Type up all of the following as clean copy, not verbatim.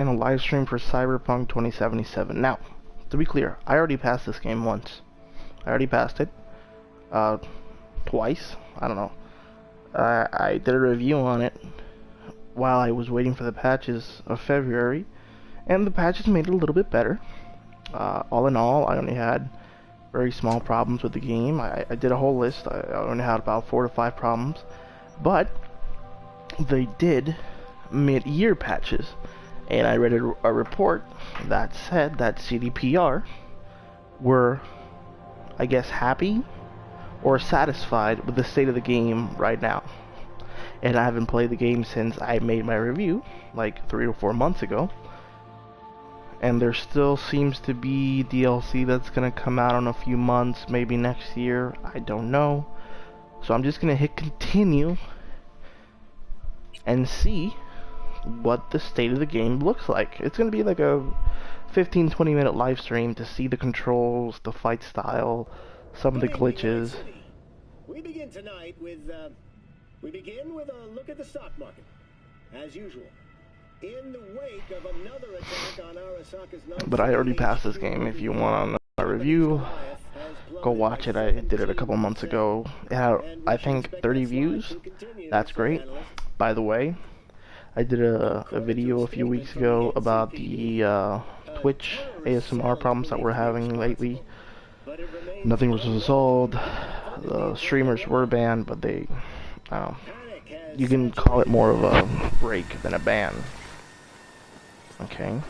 and a live stream for Cyberpunk 2077. Now, to be clear, I already passed this game once. I already passed it. Twice. I don't know. I did a review on it while I was waiting for the patches of February, and the patches made it a little bit better. All in all, I only had very small problems with the game. I did a whole list. I only had about 4 to 5 problems, but they did mid-year patches, and I read a report that said that CDPR were, I guess, happy or satisfied with the state of the game right now. And I haven't played the game since I made my review, like 3 or 4 months ago. And there still seems to be DLC that's gonna come out in a few months, maybe next year, I don't know. So I'm just gonna hit continue and see what the state of the game looks like. It's gonna be like a 15-20 minute live stream to see the controls, the fight style, some of the glitches. We begin tonight with a look at the stock market, as usual. In the wake of another attack on Arasaka's night. But I already passed this game. If you want a review, go watch it. I did it a couple months ago. It had, I think, 30 views. That's great. By the way, I did a video a few weeks ago about the Twitch ASMR problems that we're having lately. Nothing was resolved. The streamers were banned, but they, I don't know, you can call it more of a break than a ban. Okay.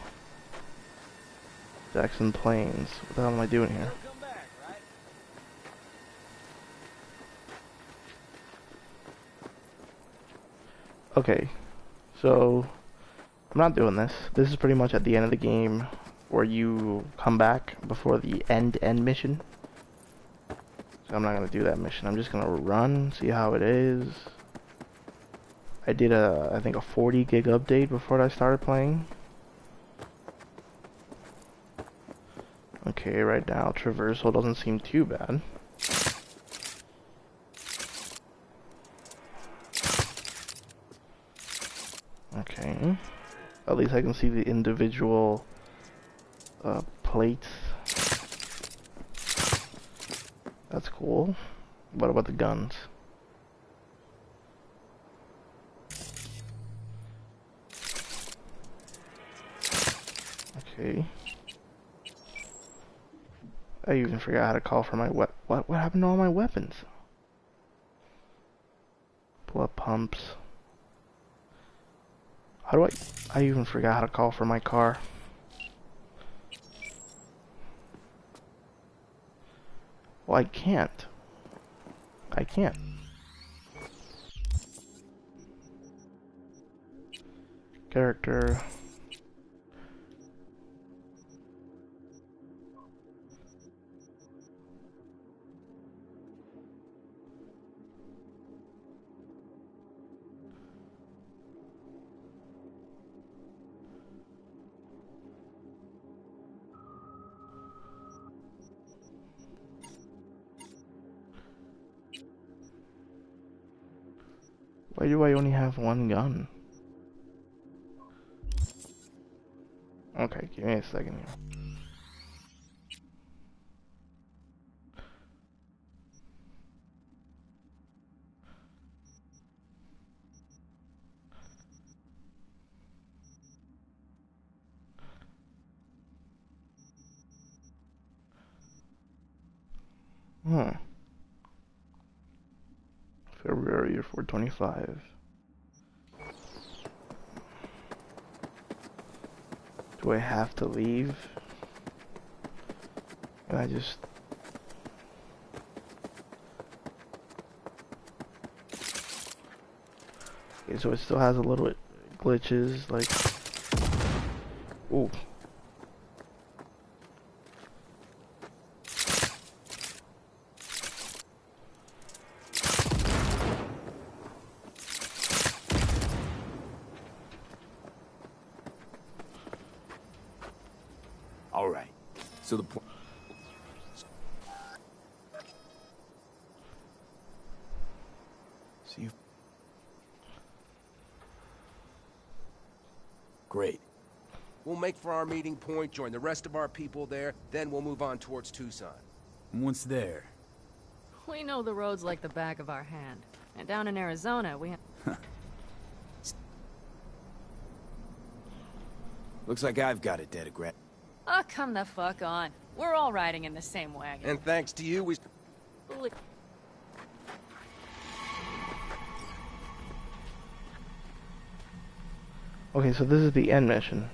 Jackson Plains. What the hell am I doing here? Okay. So, I'm not doing this. This is pretty much at the end of the game where you come back before the end mission. So I'm not gonna do that mission. I'm just gonna run, see how it is. I did I think a 40 gig update before I started playing. Okay, right now traversal doesn't seem too bad. Okay, at least I can see the individual plates. That's cool. What about the guns? Okay. I even forgot how to call for my what happened to all my weapons? Blood pumps. How do I even forgot how to call for my car. Well, I can't. Character. Why do I only have one gun? Okay, give me a second here. February of 425. Do I have to leave? Can I just... Okay, so it still has a little bit glitches, like... Ooh. All right. So the point. See you. Great. We'll make for our meeting point, join the rest of our people there, then we'll move on towards Tucson. And once there... We know the roads like the back of our hand. And down in Arizona, we have... Looks like I've got it, Dedegret. Oh, come the fuck on. We're all riding in the same wagon. And thanks to you, we... Okay, so this is the end mission.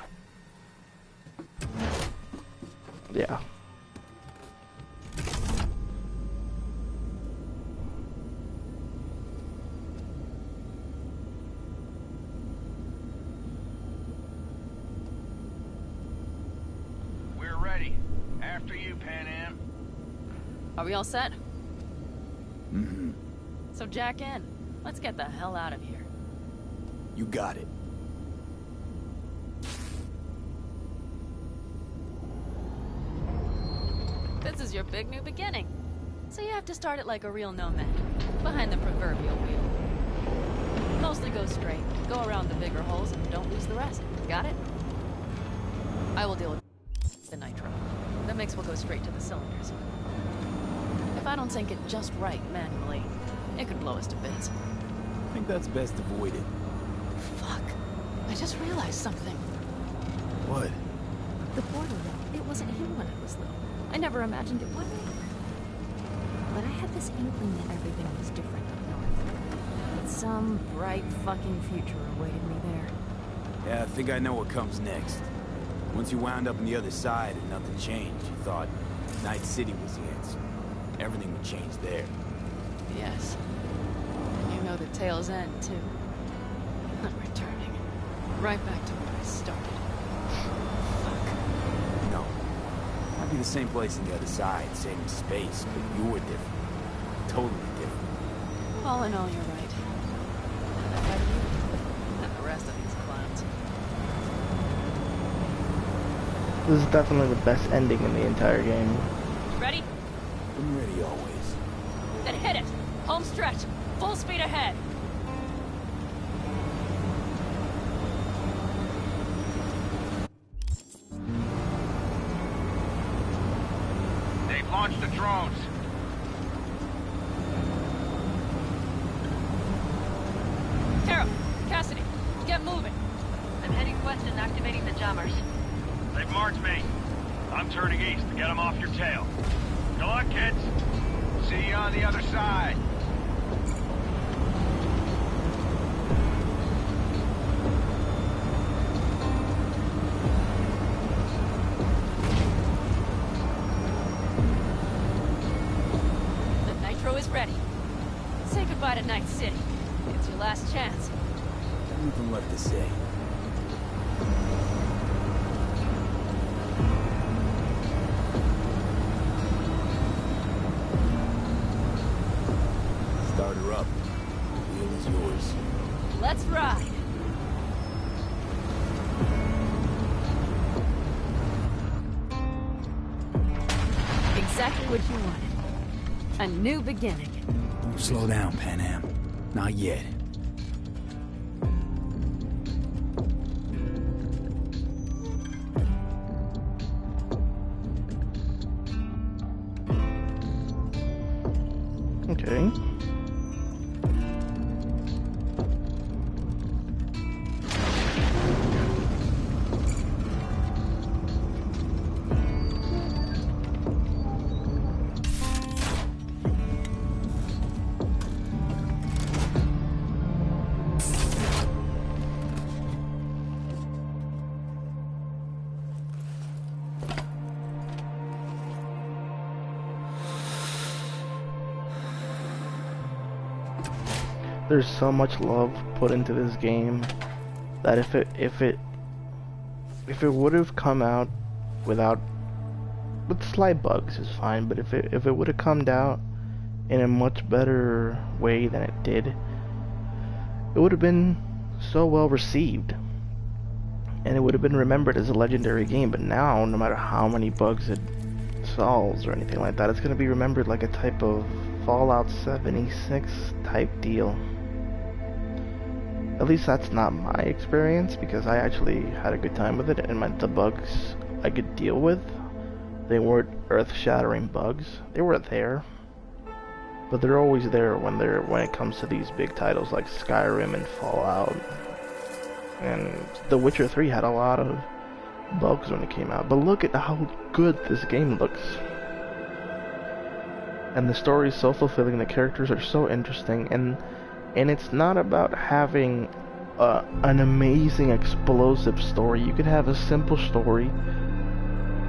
Yeah. We're ready. After you, Pan Am. Are we all set? Mm-hmm. So jack in. Let's get the hell out of here. You got it. This is your big new beginning. So you have to start it like a real nomad. Behind the proverbial wheel. Mostly go straight. Go around the bigger holes and don't lose the rest. Got it? I will deal with the nitro. The mix will go straight to the cylinders. If I don't sync it just right manually, it could blow us to bits. I think that's best avoided. Fuck. I just realized something. What? The portal, it wasn't here when I was little. I never imagined it would be. But I had this inkling that everything was different up north. That some bright fucking future awaited me there. Yeah, I think I know what comes next. Once you wound up on the other side and nothing changed, you thought Night City was the answer. Everything would change there. Yes. You know the tale's end, too. I'm returning. Right back to where I started. Fuck. No. Might be the same place on the other side, same space, but you're different. Totally different. All in all, you're right. And I have you, and the rest of these clowns. This is definitely the best ending in the entire game. Ready? I'm ready always. Then hit it! Home stretch! Full speed ahead! They've launched the drones. Tara! Cassidy! Get moving! I'm heading west and activating the jammers. They've marked me. I'm turning east to get them off your tail. Good luck, kids. See you on the other side. The nitro is ready. Say goodbye to Night City. It's your last chance. Nothing left to say. Start her up. The wheel is yours. Let's ride! Exactly what you wanted. A new beginning. Don't slow down, Pan Am. Not yet. Okay. There's so much love put into this game that if it would have come out with slight bugs is fine, but if it would have come out in a much better way than it did, it would have been so well received and it would have been remembered as a legendary game. But now, no matter how many bugs it solves or anything like that, it's going to be remembered like a type of Fallout 76 type deal. At least that's not my experience, because I actually had a good time with it, and the bugs I could deal with. They weren't earth-shattering bugs. They were there, but they're always there when it comes to these big titles like Skyrim and Fallout. And The Witcher 3 had a lot of bugs when it came out, but look at how good this game looks. And the story is so fulfilling, the characters are so interesting, and it's not about having an amazing explosive story. You could have a simple story.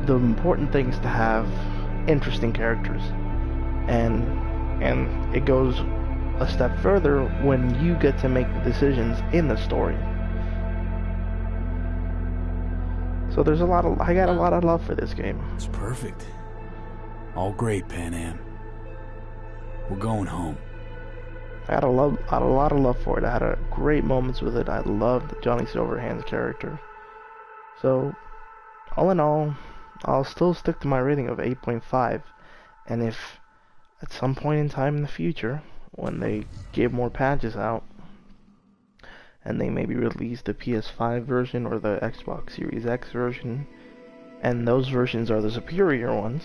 The important thing is to have interesting characters, and it goes a step further when you get to make the decisions in the story. So there's I got a lot of love for this game. It's perfect. All great, Pan Am. We're going home. I had a lot of love for it. I had great moments with it. I loved Johnny Silverhand's character. So, all in all, I'll still stick to my rating of 8.5. And if at some point in time in the future, when they give more patches out, and they maybe release the PS5 version or the Xbox Series X version, and those versions are the superior ones,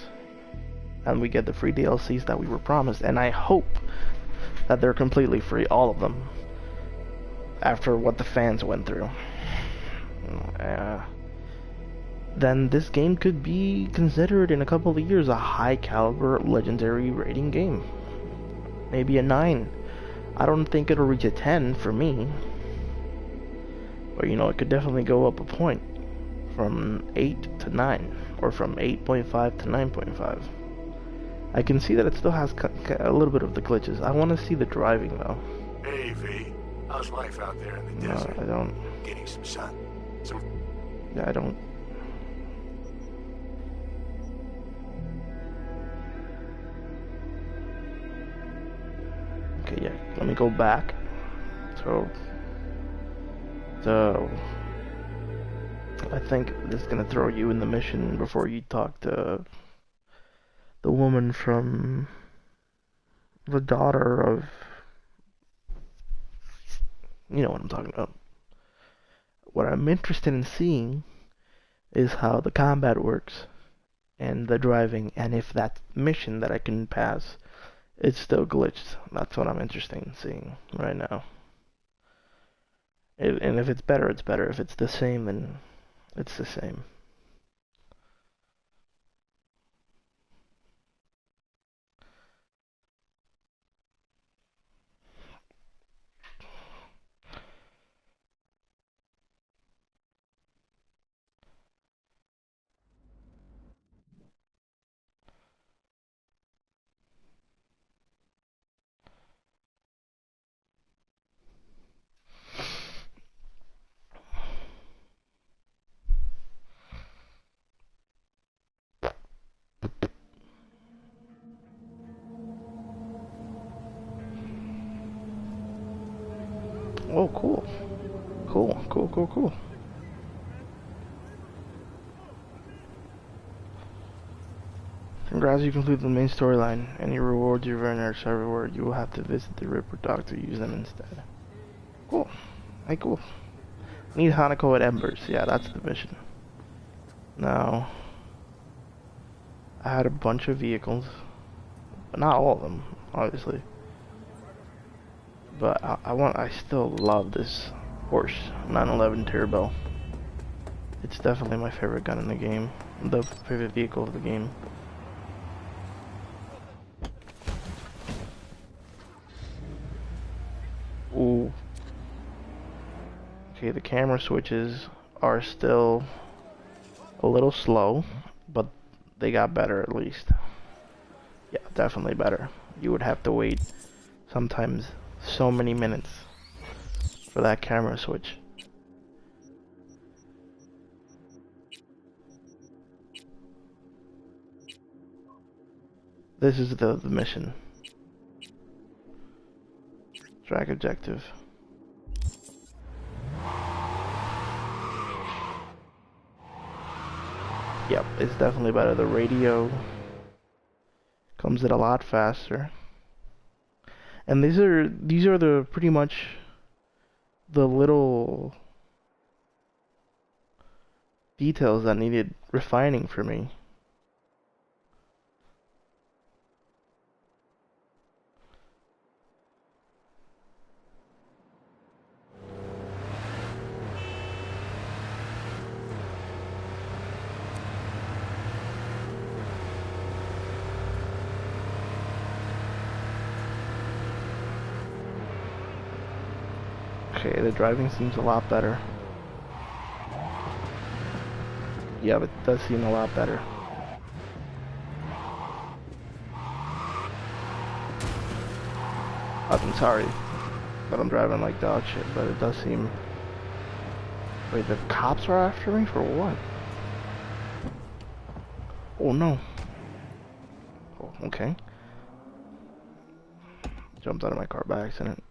and we get the free DLCs that we were promised, and I hope that they're completely free, all of them, after what the fans went through, then this game could be considered in a couple of years a high caliber legendary rating game. Maybe a 9. I don't think it'll reach a 10 for me, but you know, it could definitely go up a point from 8 to 9, or from 8.5 to 9.5. I can see that it still has a little bit of the glitches. I want to see the driving though. Hey V, how's life out there in the desert? I don't. Getting some sun? Yeah, I don't. Okay, yeah, let me go back. So I think this is gonna throw you in the mission before you talk to the woman from the daughter of, you know what I'm talking about. What I'm interested in seeing is how the combat works and the driving, and if that mission that I can pass is still glitched. That's what I'm interested in seeing right now. And if it's better, it's better. If it's the same, then it's the same. Oh, cool. Cool. Congrats, you completed the main storyline. Any rewards you've earned are everywhere. You will have to visit the Ripper Dog to use them instead. Cool. Hey, cool. Need Hanako at Embers. Yeah, that's the mission. Now, I had a bunch of vehicles. But not all of them, obviously. But I still love this Porsche 911 Turbo. It's definitely my favorite gun in the game. The favorite vehicle of the game. Ooh. Okay, the camera switches are still a little slow, but they got better at least. Yeah, definitely better. You would have to wait sometimes so many minutes for that camera switch. This is the mission. Track objective. Yep, it's definitely better. The radio comes in a lot faster. And these are the pretty much the little details that needed refining for me. Okay, the driving seems a lot better. Yeah, it does seem a lot better. I'm sorry that I'm driving like dog shit, but it does seem... Wait, the cops are after me for what? Oh no. Oh, okay. Jumped out of my car by accident.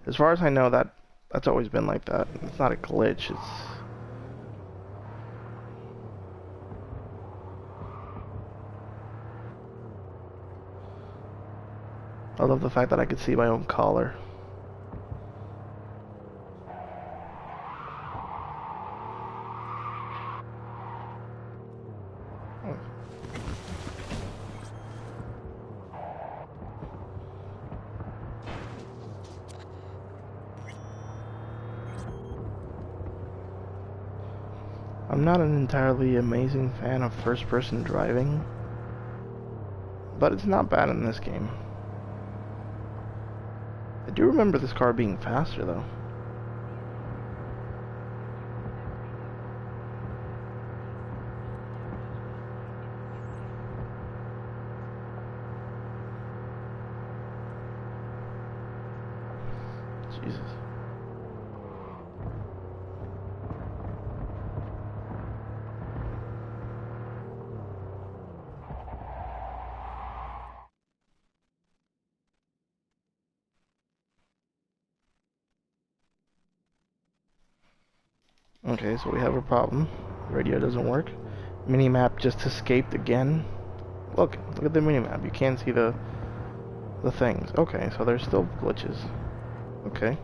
As far as I know, that's always been like that. It's not a glitch, it's... I love the fact that I could see my own collar. I'm not an entirely amazing fan of first-person driving, but it's not bad in this game. I do remember this car being faster, though. Jesus. Okay, so we have a problem. Radio doesn't work. Minimap just escaped again. Look at the minimap. You can't see the things. Okay, so there's still glitches. Okay.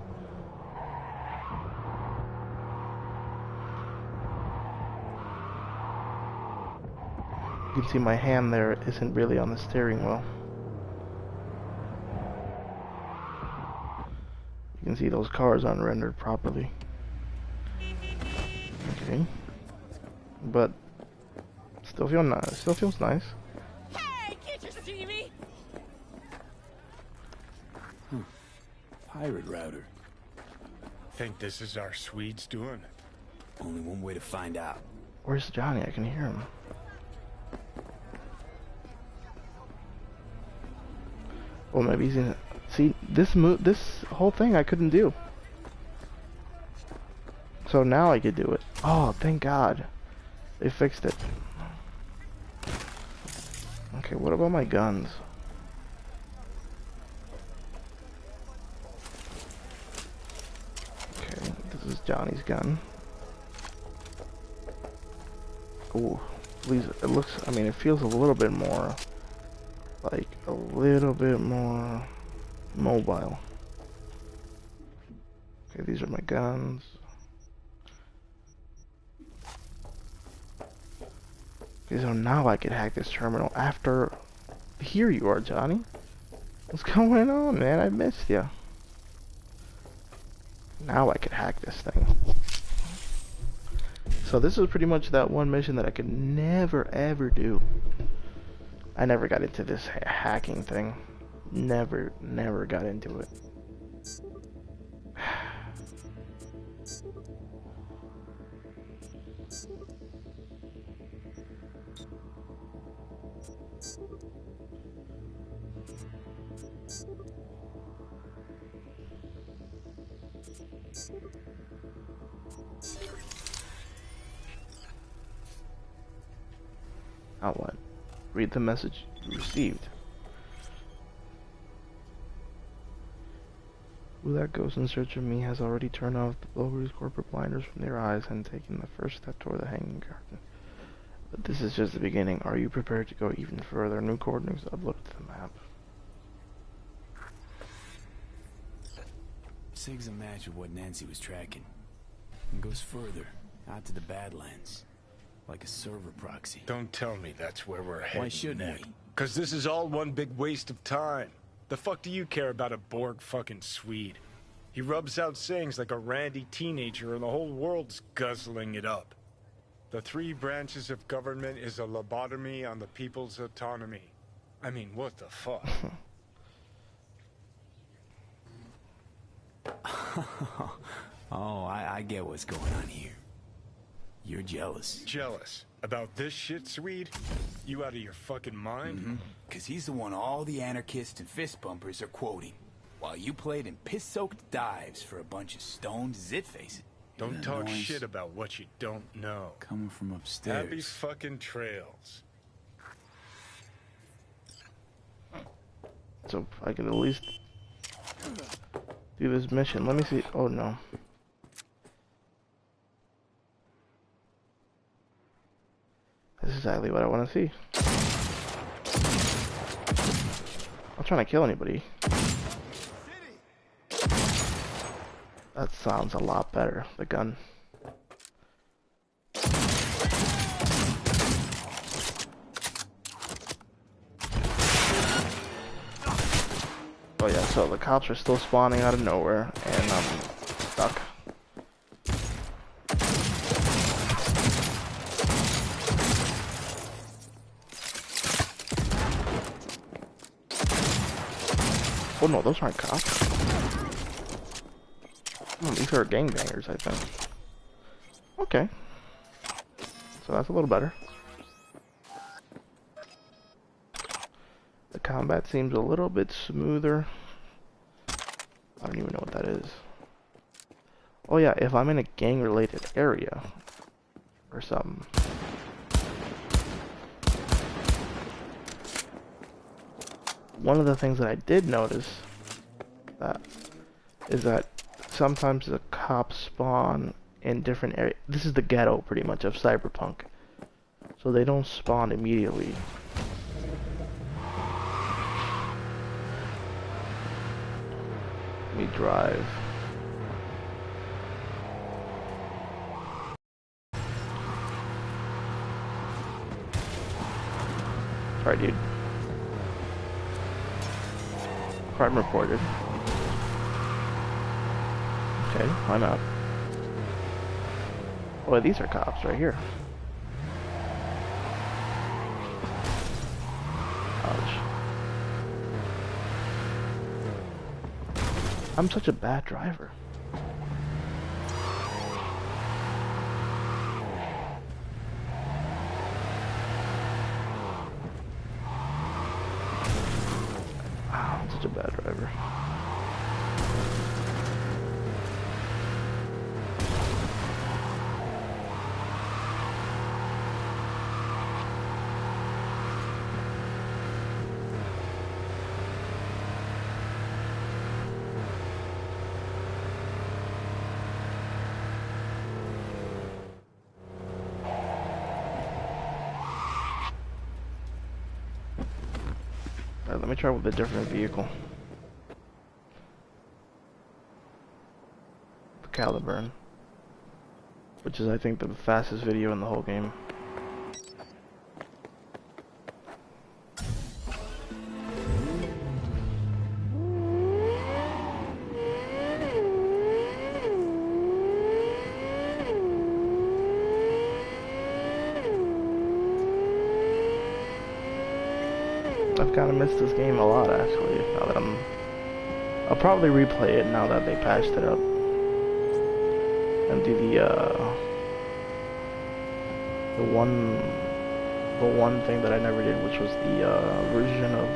You can see my hand there isn't really on the steering wheel. You can see those cars aren't rendered properly. Okay. But still feels nice. Hey, can't you see me? Pirate router. Think this is our Swedes doing? Only one way to find out. Where's Johnny? I can hear him. Well, maybe he's in. See, this whole thing I couldn't do. So now I could do it. Oh, thank God. They fixed it. Okay, what about my guns? Okay, this is Johnny's gun. Ooh, please, it looks, I mean, it feels a little bit more, like, a little bit more mobile. Okay, these are my guns. Okay, so now I can hack this terminal after... Here you are, Johnny. What's going on, man? I missed you. Now I can hack this thing. So this is pretty much that one mission that I could never, ever do. I never got into this hacking thing. Never got into it. Now what? Read the message you received. Who that goes in search of me has already turned off the Bulgary's corporate blinders from their eyes and taken the first step toward the hanging curtain. But this is just the beginning. Are you prepared to go even further? New coordinates uploaded to the map. SIG's a match with what Nancy was tracking. It goes further, out to the Badlands. Like a server proxy. Don't tell me that's where we're heading. Why shouldn't we? Because this is all one big waste of time. The fuck do you care about a Borg fucking Swede? He rubs out sayings like a randy teenager and the whole world's guzzling it up. The 3 branches of government is a lobotomy on the people's autonomy. I mean, what the fuck? Oh, I get what's going on here. You're jealous. Jealous? About this shit, Swede? You out of your fucking mind? Because he's the one all the anarchists and fist bumpers are quoting. While you played in piss-soaked dives for a bunch of stoned zit-faces. Don't talk shit about what you don't know. Coming from upstairs. Happy fucking trails. So I can at least do this mission. Let me see. Oh no. This is exactly what I want to see. I'm not trying to kill anybody. That sounds a lot better, the gun. Oh yeah, so the cops are still spawning out of nowhere, and I'm stuck. Oh no, those aren't cops. These are gangbangers, I think. Okay. So that's a little better. The combat seems a little bit smoother. I don't even know what that is. Oh yeah, if I'm in a gang-related area or something. One of the things that I did notice is that sometimes the cops spawn in different areas. This is the ghetto, pretty much, of Cyberpunk. So they don't spawn immediately. Let me drive. Sorry, dude. Crime reported. Okay, why not? Oh, these are cops right here. Ouch. I'm such a bad driver. Wow, I'm such a bad driver. Let me try with a different vehicle. The Caliburn. Which is, I think, the fastest video in the whole game. I've kind of missed this game a lot, actually. Now that I'll probably replay it now that they patched it up, and do the one thing that I never did, which was the version of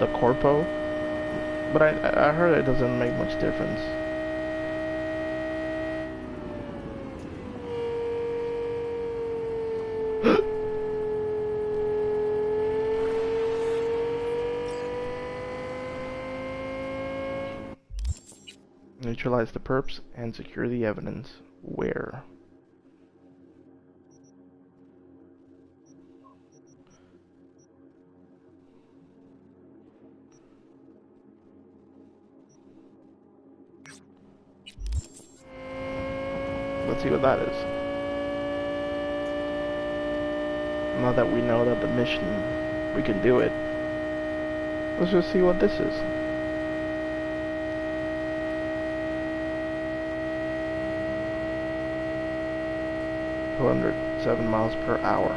the Corpo. But I heard it doesn't make much difference. Neutralize the perps and secure the evidence. Where? see what that is. Now that we know that the mission, we can do it. Let's just see what this is. 207 miles per hour.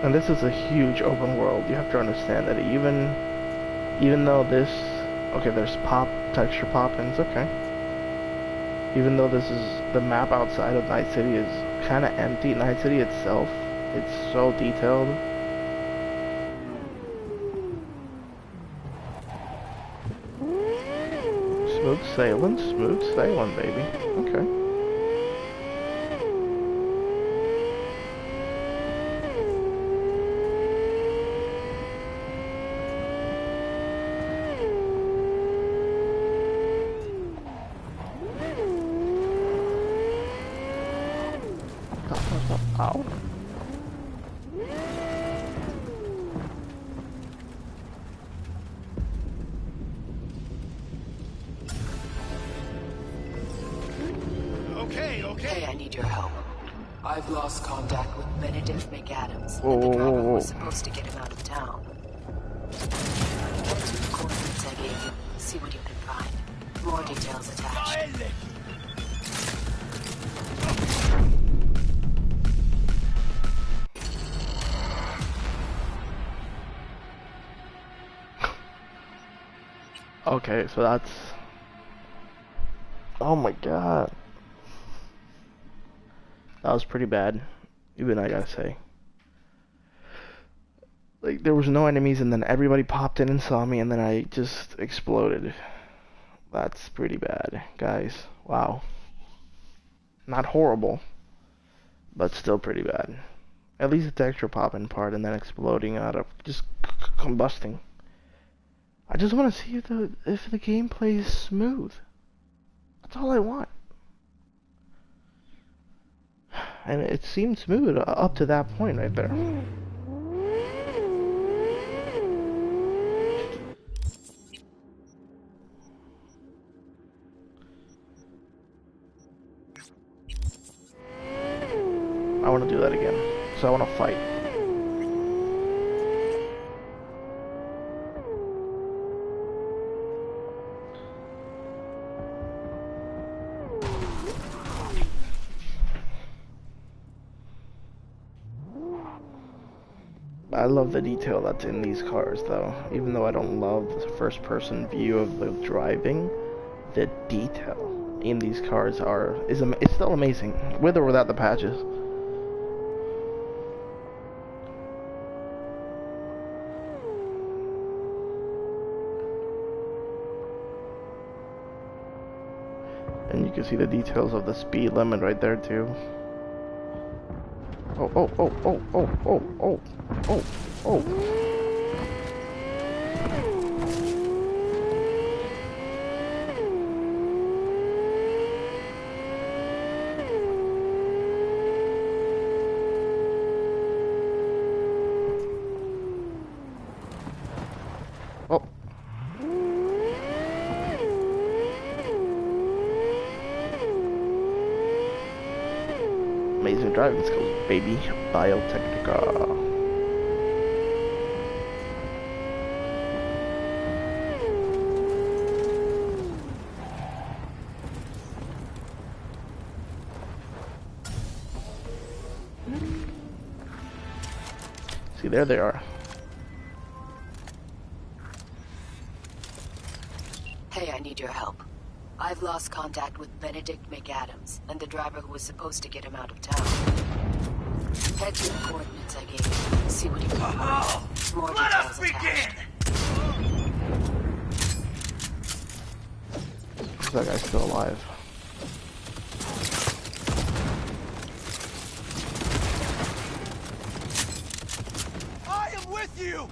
And this is a huge open world. You have to understand that even though this, okay, there's texture pop-ins, okay. Even though this is, the map outside of Night City is kind of empty, Night City itself, it's so detailed. Smooth sailing, baby. Okay. Ow. Okay, I need your help. I've lost contact with Benedict McAdams, and the driver who was supposed to get him out of town. Get to the coordinates I gave you. See what you can find. More details attached. Okay, so that's... Oh my god. That was pretty bad, even I gotta say. Like, there was no enemies and then everybody popped in and saw me and then I just exploded. That's pretty bad, guys. Wow. Not horrible, but still pretty bad. At least the texture popping part and then exploding out of just combusting. I just want to see if the gameplay is smooth. That's all I want. And it seemed smooth up to that point right there. I want to do that again. So I want to fight. I love the detail that's in these cars, though. Even though I don't love the first-person view of the driving, the detail in these cars is still amazing, with or without the patches. And you can see the details of the speed limit right there, too. Oh. Amazing driving skills, baby. Biotechnica. See, there they are. Hey, I need your help. I've lost contact with Benedict McAdams, and the driver who was supposed to get him out of town. Head to the coordinates I gave you. See what you can find. More details attached. Is that guy still alive? I am with you!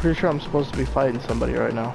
pretty sure I'm supposed to be fighting somebody right now.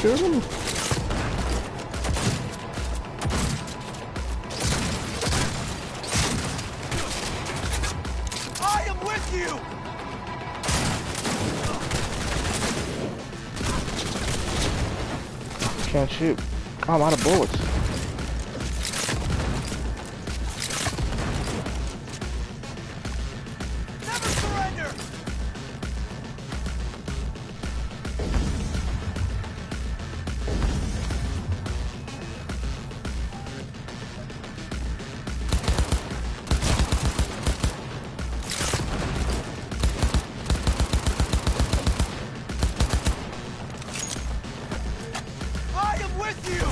Shoot him. I am with you! Can't shoot. Oh, I'm out of bullets. Never surrender! I am with you!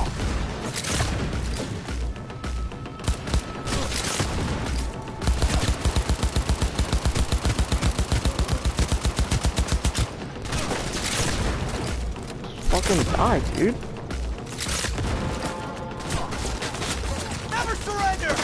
Fucking die, dude. Never surrender!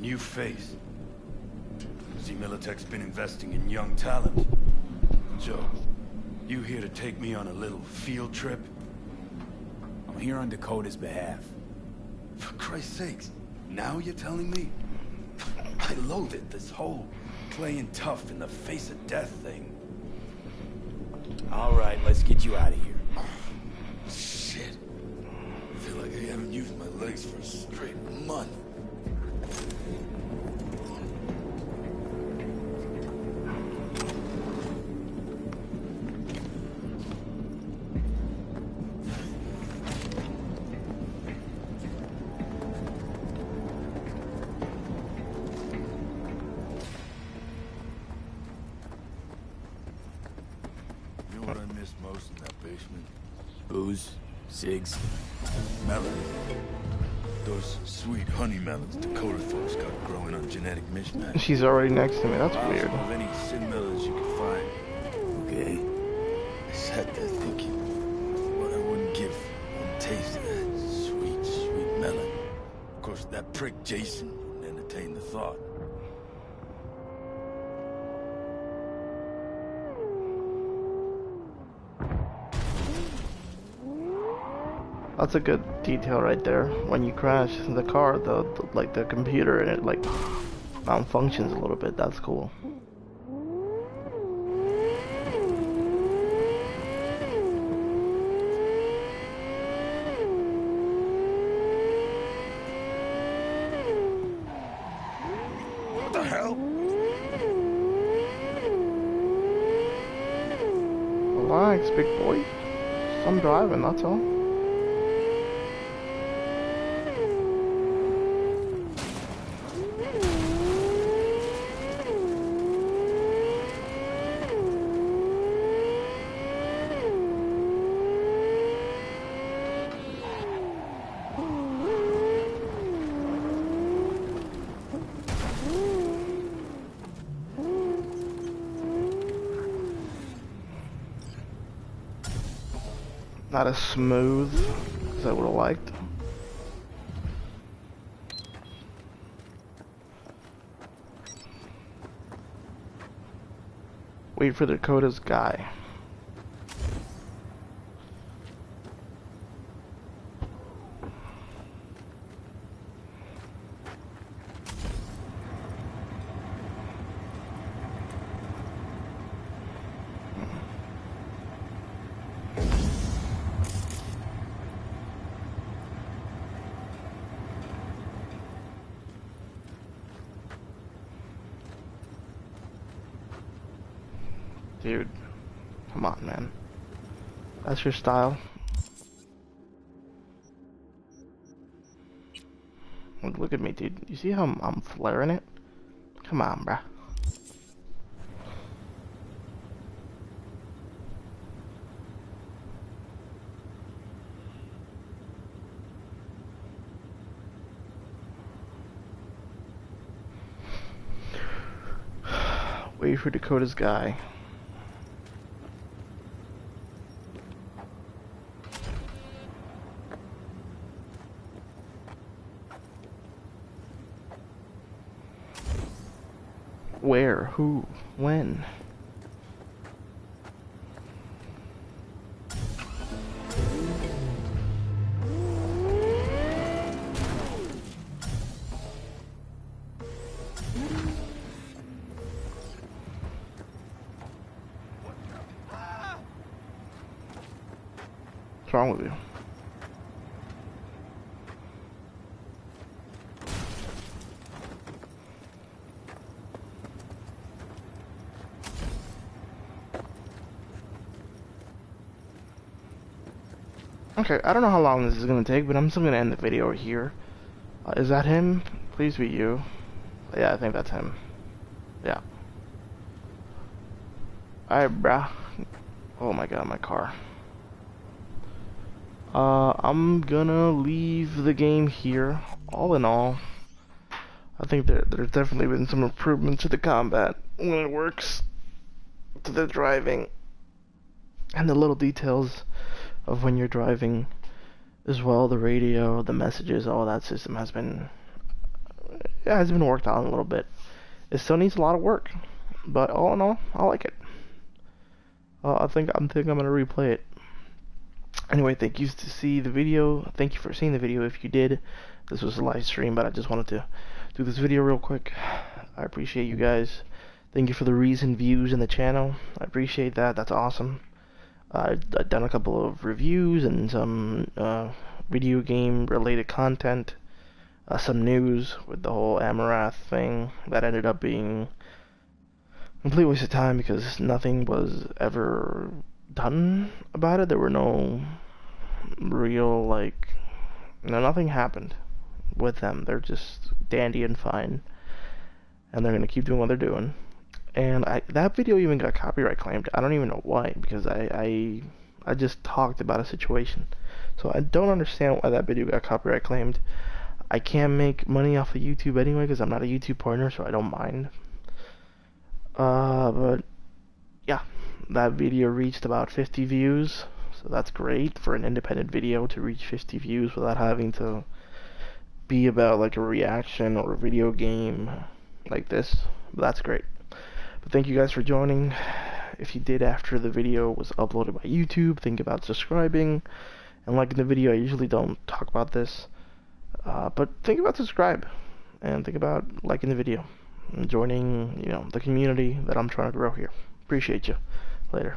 New face. See, Militech's been investing in young talent. Joe, you here to take me on a little field trip? I'm here on Dakota's behalf. For Christ's sakes, now you're telling me? I loathe it, this whole playing tough in the face of death thing. All right, let's get you out of here. Shit. I feel like I haven't used my legs for a straight month. Most in that basement. Booze, cigs, melon. Those sweet honey melons Dakota folks got growing on genetic mismatch. She's already next to me. That's weird. Of any sin melons you could find. Okay. I sat there thinking what I wouldn't give one taste of that sweet, sweet melon. Of course, that prick Jason wouldn't entertain the thought. That's a good detail right there. When you crash the car, like the computer and it like malfunctions a little bit. That's cool. What the hell? Relax, big boy. I'm driving, that's all. Not as smooth as I would have liked. Wait for the Dakota's guy. Dude, come on, man. That's your style. Look at me, dude. You see how I'm flaring it? Come on, bruh. Wait for Dakota's guy. Where? Who? When? What's wrong with you? Okay, I don't know how long this is gonna take, but I'm still gonna end the video here. Is that him? Please be you. Yeah, I think that's him. Yeah. Alright, bruh. Oh my god, my car. I'm gonna leave the game here. All in all, I think there's definitely been some improvement to the combat when it works, to the driving, and the little details of when you're driving as well. The radio, the messages, all that system has been worked on a little bit. It still needs a lot of work, but all in all, I like it. I think I'm gonna replay it. Anyway, thank you to see the video. Thank you for seeing the video. If you did, this was a live stream, but I just wanted to do this video real quick. I appreciate you guys. Thank you for the recent views in the channel. I appreciate that. That's awesome. I've done a couple of reviews and some video game related content, some news with the whole Amarath thing that ended up being a complete waste of time because nothing was ever done about it. There were no real, nothing happened with them. They're just dandy and fine, and they're gonna keep doing what they're doing. And that video even got copyright claimed. I don't even know why, because I just talked about a situation. So I don't understand why that video got copyright claimed. I can't make money off of YouTube anyway, because I'm not a YouTube partner, so I don't mind. But yeah, that video reached about 50 views, so that's great for an independent video to reach 50 views without having to be about like a reaction or a video game like this. But that's great. But thank you guys for joining. If you did after the video was uploaded by YouTube, think about subscribing and liking the video. I usually don't talk about this, but think about subscribe and think about liking the video and joining, the community that I'm trying to grow here. Appreciate you. Later.